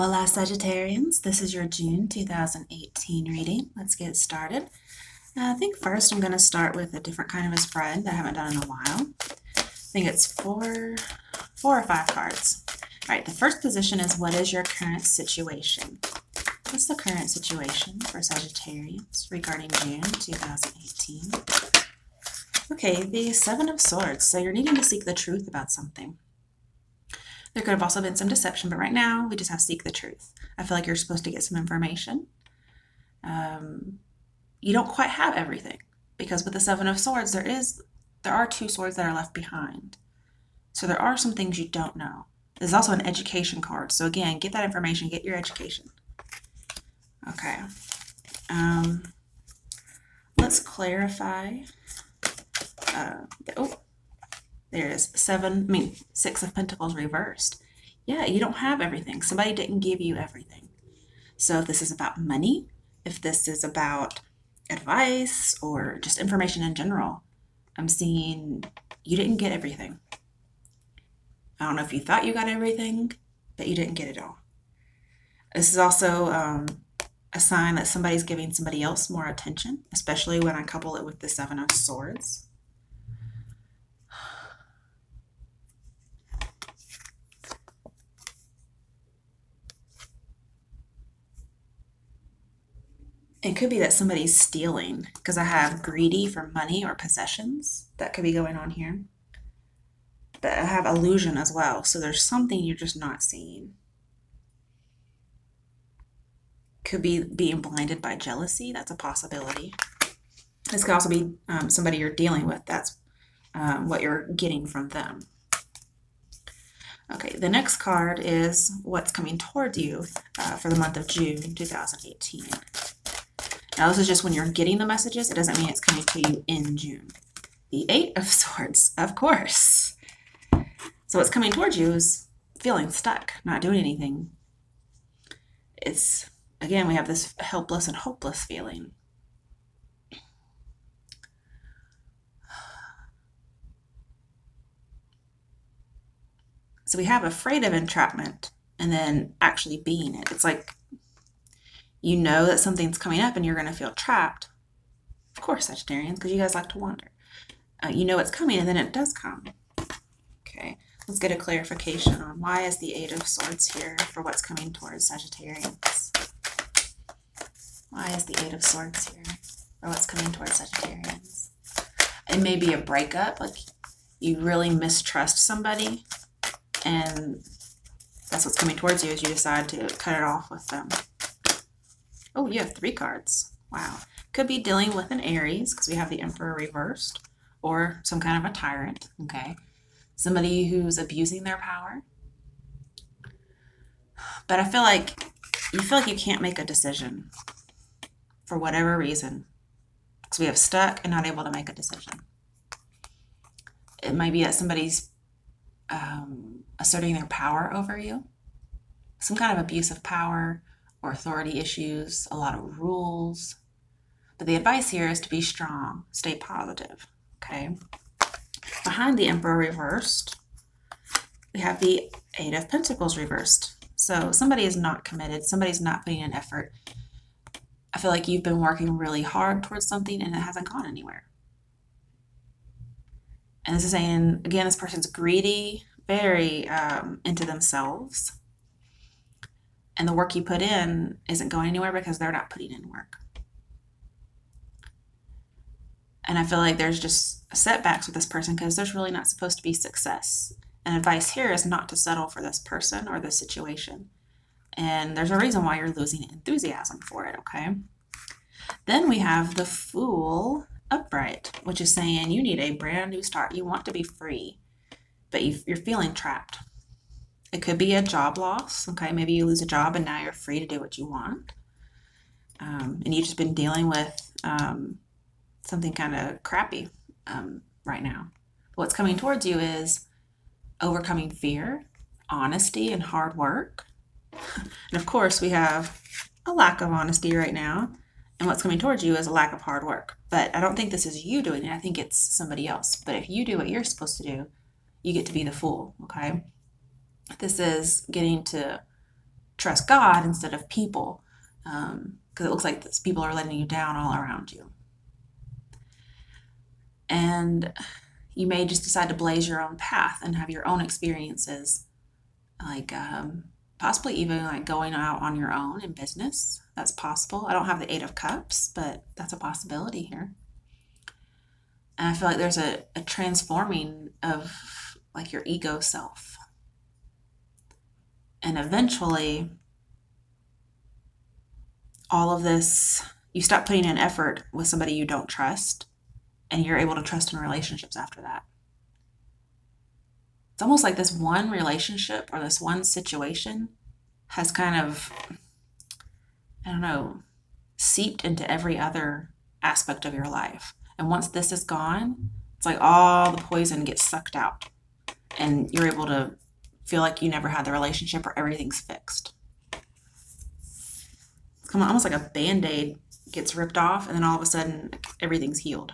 Hola Sagittarians, this is your June 2018 reading. Let's get started. I think first I'm going to start with a different kind of a spread that I haven't done in a while. I think it's four or five cards. All right, the first position is what is your current situation? What's the current situation for Sagittarians regarding June 2018? Okay, the Seven of Swords. So you're needing to seek the truth about something. There could have also been some deception, but right now we just have seek the truth. I feel like you're supposed to get some information. You don't quite have everything because with the Seven of Swords, there are two swords that are left behind. So there are some things you don't know. There's also an education card. So again, get that information, get your education. Okay. Let's clarify. There it is. Six of Pentacles reversed. Yeah, you don't have everything. Somebody didn't give you everything. So if this is about money, if this is about advice or just information in general, I'm seeing you didn't get everything. I don't know if you thought you got everything, but you didn't get it all. This is also a sign that somebody's giving somebody else more attention, especially when I couple it with the Seven of Swords. It could be that somebody's stealing because I have greedy for money or possessions. That could be going on here. But I have illusion as well. So there's something you're just not seeing. Could be being blinded by jealousy. That's a possibility. This could also be somebody you're dealing with. That's what you're getting from them. Okay, the next card is what's coming toward you for the month of June 2018. Now, this is just when you're getting the messages. It doesn't mean it's coming to you in June. The Eight of Swords, of course. So what's coming towards you is feeling stuck, not doing anything. It's, again, we have this helpless and hopeless feeling. So we have afraid of entrapment and then actually being it. It's like you know that something's coming up and you're going to feel trapped. Of course, Sagittarians, because you guys like to wander. You know it's coming and then it does come. Okay, let's get a clarification on why is the Eight of Swords here for what's coming towards Sagittarians. Why is the Eight of Swords here for what's coming towards Sagittarians? It may be a breakup, like you really mistrust somebody and that's what's coming towards you as you decide to cut it off with them. Oh, you have three cards. Wow. Could be dealing with an Aries because we have the Emperor reversed or some kind of a tyrant, okay? Somebody who's abusing their power. But I feel like you can't make a decision for whatever reason because we have stuck and not able to make a decision. It might be that somebody's asserting their power over you, some kind of abuse of power or authority issues, a lot of rules. But the advice here is to be strong, stay positive, okay? Behind the Emperor reversed, we have the Eight of Pentacles reversed. So somebody is not committed, somebody's not putting in effort. I feel like you've been working really hard towards something and it hasn't gone anywhere. And this is saying, again, this person's greedy, very into themselves. And the work you put in isn't going anywhere because they're not putting in work. And I feel like there's just setbacks with this person because there's really not supposed to be success. And advice here is not to settle for this person or this situation. And there's a reason why you're losing enthusiasm for it, okay? Then we have the Fool upright, which is saying you need a brand new start. You want to be free, but you're feeling trapped. It could be a job loss, okay? Maybe you lose a job and now you're free to do what you want. And you've just been dealing with something kind of crappy right now. What's coming towards you is overcoming fear, honesty, and hard work. And of course, we have a lack of honesty right now. And what's coming towards you is a lack of hard work. But I don't think this is you doing it. I think it's somebody else. But if you do what you're supposed to do, you get to be the fool, okay? This is getting to trust God instead of people, because it looks like people are letting you down all around you. And you may just decide to blaze your own path and have your own experiences, like possibly even like going out on your own in business. That's possible. I don't have the Eight of Cups, but that's a possibility here. And I feel like there's a transforming of like your ego self. And eventually, all of this, you stop putting in effort with somebody you don't trust, and you're able to trust in relationships after that. It's almost like this one relationship or this one situation has kind of, I don't know, seeped into every other aspect of your life. And once this is gone, it's like all the poison gets sucked out, and you're able to feel like you never had the relationship or everything's fixed. It's almost like a Band-Aid gets ripped off, and then all of a sudden everything's healed.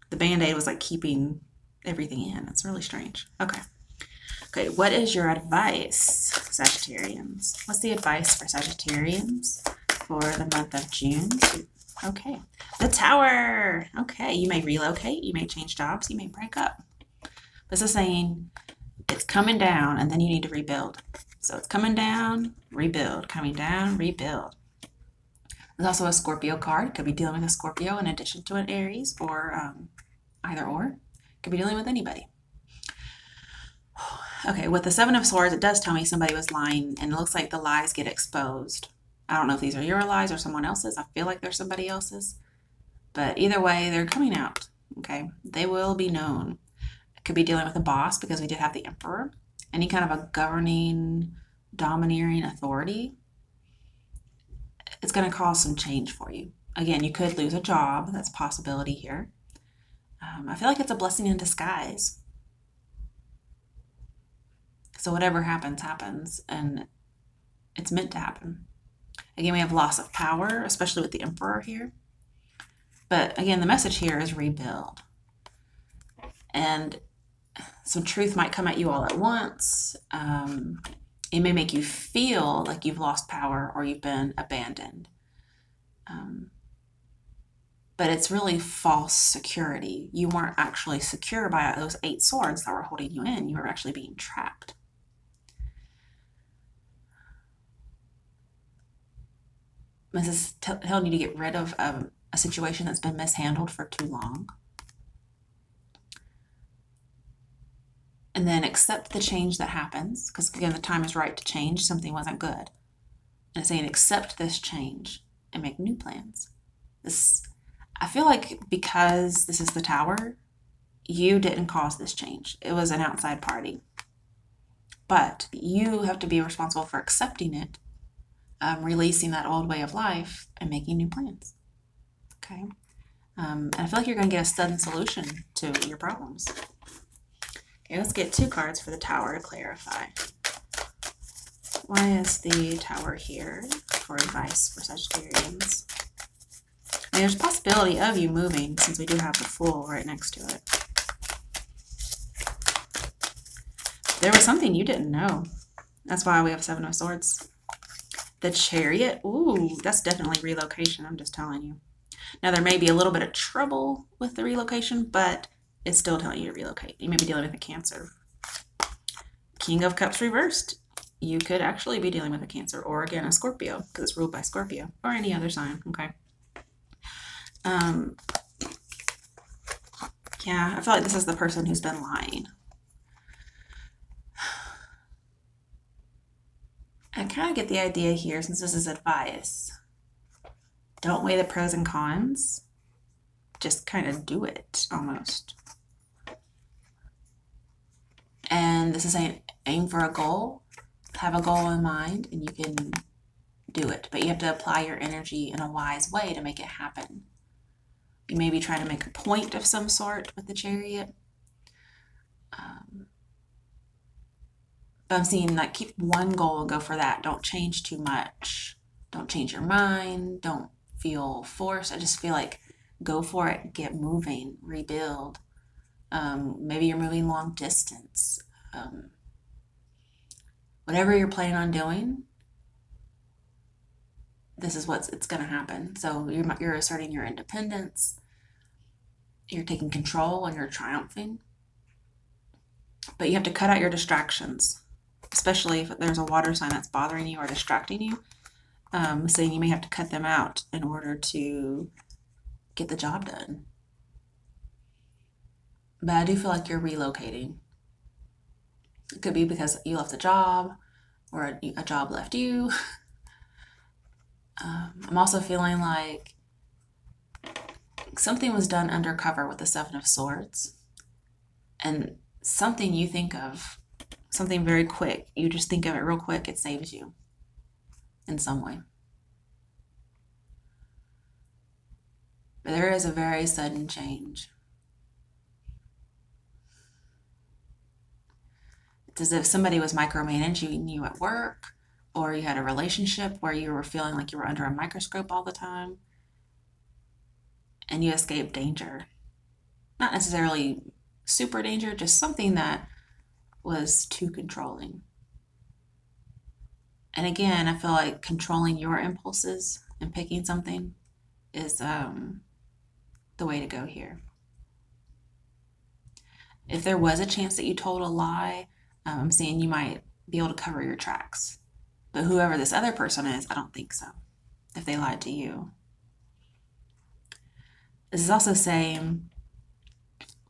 The Band-Aid was like keeping everything in. It's really strange. Okay, what is your advice, Sagittarians? What's the advice for Sagittarians for the month of June? Okay, the Tower. Okay, you may relocate, you may change jobs, you may break up. This is saying it's coming down and then you need to rebuild. So it's coming down, rebuild, coming down, rebuild. There's also a Scorpio card. Could be dealing with a Scorpio in addition to an Aries, or either or. Could be dealing with anybody. Okay, with the Seven of Swords, it does tell me somebody was lying, and it looks like the lies get exposed. I don't know if these are your lies or someone else's. I feel like they're somebody else's. But either way, they're coming out, okay? They will be known. It could be dealing with a boss, because we did have the Emperor. Any kind of a governing, domineering authority. It's going to cause some change for you. Again, you could lose a job. That's a possibility here. I feel like it's a blessing in disguise. So whatever happens, happens, and it's meant to happen. Again, we have loss of power, especially with the Emperor here. But again, the message here is rebuild. And some truth might come at you all at once. It may make you feel like you've lost power or you've been abandoned. But it's really false security. You weren't actually secure by those 8 swords that were holding you in. You were actually being trapped. This is telling you to get rid of a situation that's been mishandled for too long. And then accept the change that happens, because again, the time is right to change. Something wasn't good. And it's saying accept this change and make new plans. I feel like because this is the Tower, you didn't cause this change. It was an outside party. But you have to be responsible for accepting it, releasing that old way of life, and making new plans. Okay? And I feel like you're going to get a sudden solution to your problems. Okay, let's get 2 cards for the Tower to clarify. Why is the Tower here for advice for Sagittarians? I mean, there's a possibility of you moving, since we do have the Fool right next to it. There was something you didn't know. That's why we have 7 of Swords. The Chariot. Ooh, that's definitely relocation, I'm just telling you. Now, there may be a little bit of trouble with the relocation, but it's still telling you to relocate. You may be dealing with a Cancer. King of Cups reversed. You could actually be dealing with a Cancer, or again, a Scorpio, because it's ruled by Scorpio, or any other sign, okay? Yeah, I feel like this is the person who's been lying. I kind of get the idea here, since this is advice. Don't weigh the pros and cons. Just kind of do it, almost. And this is saying aim for a goal. Have a goal in mind, and you can do it. But you have to apply your energy in a wise way to make it happen. You may be trying to make a point of some sort with the Chariot. But I'm seeing like keep one goal and go for that. Don't change too much. Don't change your mind. Don't feel forced. I just feel like go for it. Get moving. Rebuild. Maybe you're moving long distance. Whatever you're planning on doing, this is it's going to happen. So you're asserting your independence, you're taking control, and you're triumphing. But you have to cut out your distractions, especially if there's a water sign that's bothering you or distracting you. Saying you may have to cut them out in order to get the job done. But I do feel like you're relocating. It could be because you left a job or a job left you. I'm also feeling like something was done undercover with the Seven of Swords. And something you think of, something very quick, you just think of it real quick, it saves you in some way. But there is a very sudden change. It's as if somebody was micromanaging you at work, or you had a relationship where you were feeling like you were under a microscope all the time, and you escaped danger. Not necessarily super danger, just something that was too controlling. And again, I feel like controlling your impulses and picking something is the way to go here. If there was a chance that you told a lie, I'm saying you might be able to cover your tracks. But whoever this other person is, I don't think so, if they lied to you. This is also saying,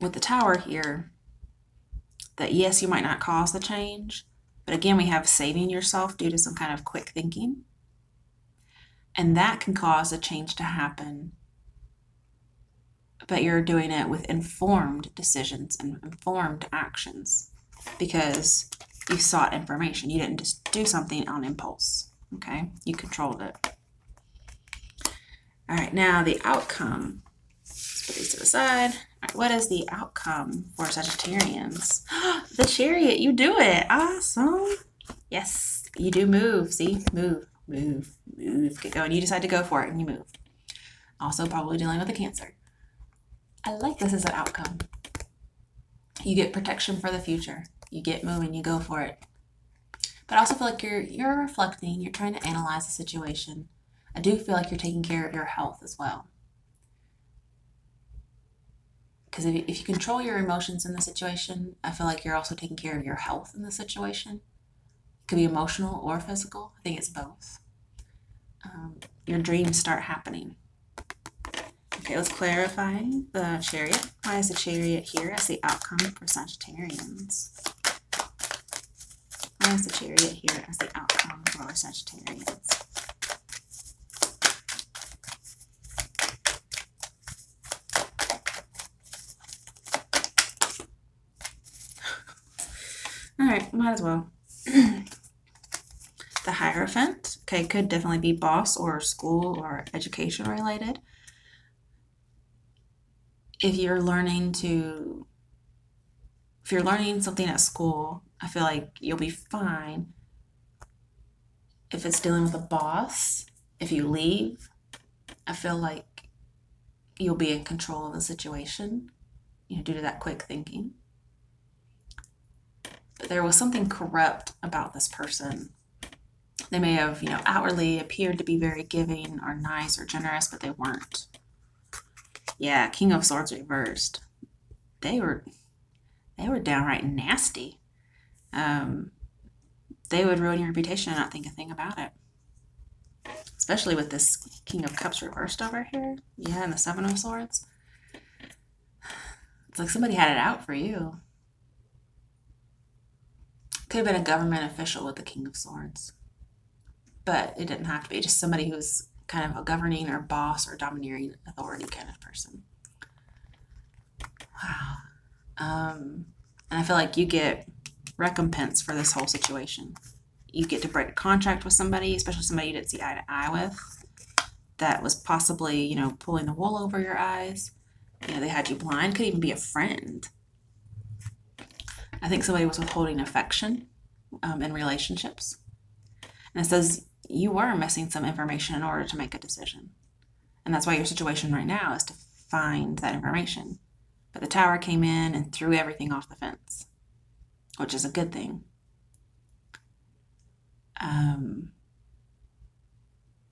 with the Tower here, that yes, you might not cause the change, but again, we have saving yourself due to some kind of quick thinking. And that can cause a change to happen, but you're doing it with informed decisions and informed actions because you sought information. You didn't just do something on impulse, okay? You controlled it. All right, now the outcome. Let's put these to the side. All right, what is the outcome for Sagittarians? The Chariot, you do it. Awesome. Yes, you do move. See, move, move, move. Get going. You decide to go for it and you move. Also probably dealing with a Cancer. I like this as an outcome. You get protection for the future. You get moving, you go for it. But I also feel like you're reflecting, you're trying to analyze the situation. I do feel like you're taking care of your health as well. Because if you control your emotions in the situation, I feel like you're also taking care of your health in the situation. It could be emotional or physical. I think it's both. Your dreams start happening. Okay, let's clarify the Chariot. Why is the Chariot here as the outcome for Sagittarians? Why is the Chariot here as the outcome for Sagittarians? All right, might as well. The Hierophant, okay, could definitely be boss or school or education related. If you're learning something at school, I feel like you'll be fine. If it's dealing with a boss, if you leave, I feel like you'll be in control of the situation, due to that quick thinking. But there was something corrupt about this person. They may have, outwardly appeared to be very giving or nice or generous, but they weren't. Yeah, King of Swords reversed. They were downright nasty. They would ruin your reputation and not think a thing about it. Especially with this King of Cups reversed over here. Yeah, and the Seven of Swords. It's like somebody had it out for you. Could have been a government official with the King of Swords. But it didn't have to be. Just somebody who's kind of a governing or boss or domineering authority kind of person. Wow. And I feel like you get recompense for this whole situation. You get to break a contract with somebody, especially somebody you didn't see eye to eye with, that was possibly, pulling the wool over your eyes. They had you blind. Could even be a friend. I think somebody was withholding affection in relationships. And it says you were missing some information in order to make a decision. And that's why your situation right now is to find that information. But the Tower came in and threw everything off the fence, which is a good thing.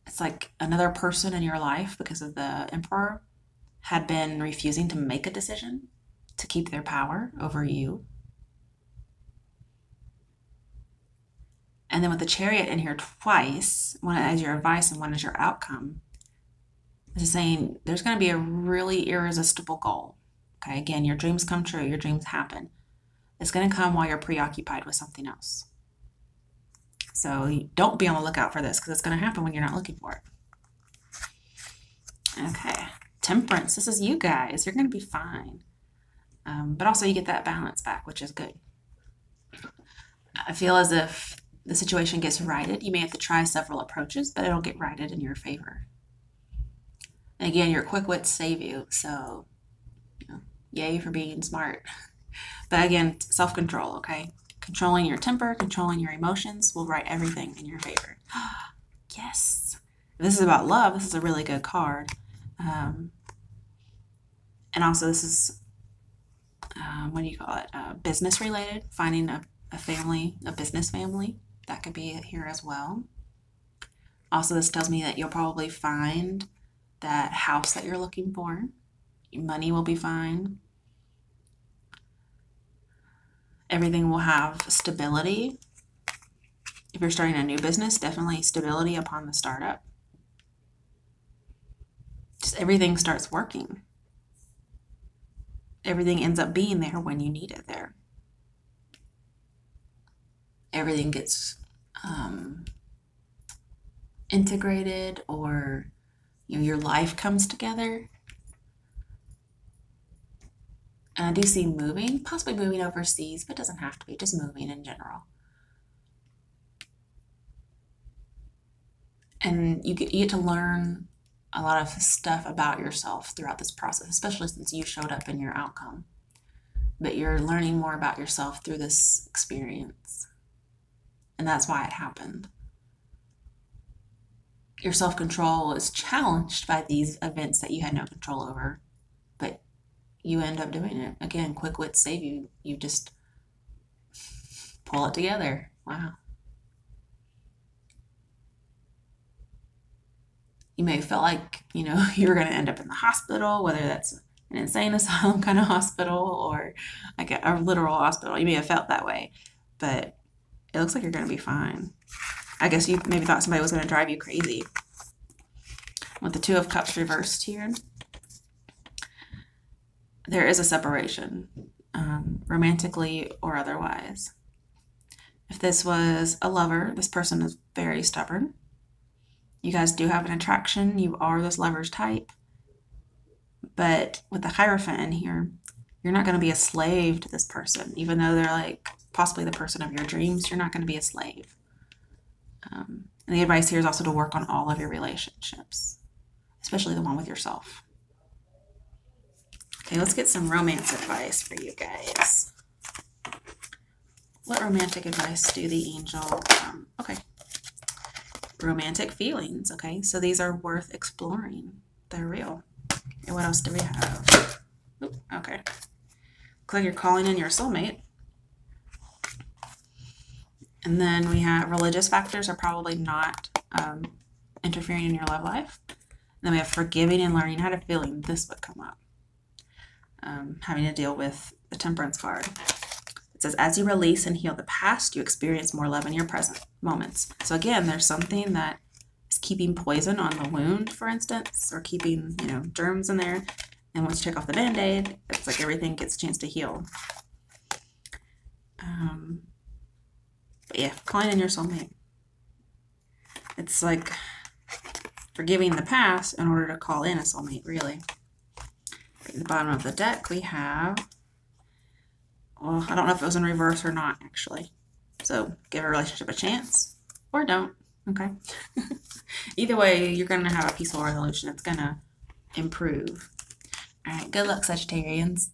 It's It's like another person in your life, because of the Emperor, had been refusing to make a decision to keep their power over you. And then with the Chariot in here twice, one as your advice and one as your outcome, this is saying there's going to be a really irresistible goal. Okay, again, your dreams come true, your dreams happen. It's going to come while you're preoccupied with something else. So don't be on the lookout for this, because it's going to happen when you're not looking for it. Okay, Temperance. This is you guys. You're going to be fine. But also you get that balance back, which is good. I feel as if the situation gets righted. You may have to try several approaches, but it'll get righted in your favor. And again, your quick wits save you. So, yay for being smart. But again, self-control, okay? Controlling your temper, controlling your emotions will right everything in your favor. Yes. If this is about love, this is a really good card. And also this is, what do you call it? Business related, finding a family, a business family. That could be here as well. Also, this tells me that you'll probably find that house that you're looking for. Your money will be fine. Everything will have stability. If you're starting a new business, definitely stability upon the startup. Just everything starts working. Everything ends up being there when you need it there. Everything gets integrated, or your life comes together. And I do see moving, possibly moving overseas, but it doesn't have to be, just moving in general. And you get to learn a lot of stuff about yourself throughout this process, especially since you showed up in your outcome. But you're learning more about yourself through this experience. And that's why it happened. Your self-control is challenged by these events that you had no control over, but you end up doing it. Again, quick wits save you. You just pull it together. Wow. You may have felt like, you were going to end up in the hospital, whether that's an insane asylum kind of hospital or like a literal hospital. You may have felt that way, but it looks like you're going to be fine. I guess you maybe thought somebody was going to drive you crazy. With the Two of Cups reversed here, there is a separation, romantically or otherwise. If this was a lover, this person is very stubborn. You guys do have an attraction. You are this lover's type. But with the Hierophant in here, you're not going to be a slave to this person. Even though they're like possibly the person of your dreams, you're not going to be a slave. And the advice here is also to work on all of your relationships, especially the one with yourself. Okay, let's get some romance advice for you guys. What romantic advice do the angel, okay. Romantic feelings, okay? So these are worth exploring. They're real. Okay, what else do we have? Oop, okay. Looks like you're calling in your soulmate. And then we have religious factors are probably not interfering in your love life. And then we have forgiving and learning how to feeling. This would come up. Having to deal with the Temperance card. It says, as you release and heal the past, you experience more love in your present moments. So again, there's something that is keeping poison on the wound, for instance, or keeping, germs in there. And once you take off the Band-Aid, it's like everything gets a chance to heal. But yeah, calling in your soulmate. It's like forgiving the past in order to call in a soulmate, really. At the bottom of the deck, we have, well, I don't know if it was in reverse or not, actually. So give a relationship a chance, or don't, okay? Either way, you're going to have a peaceful resolution. It's going to improve. All right, good luck, Sagittarians.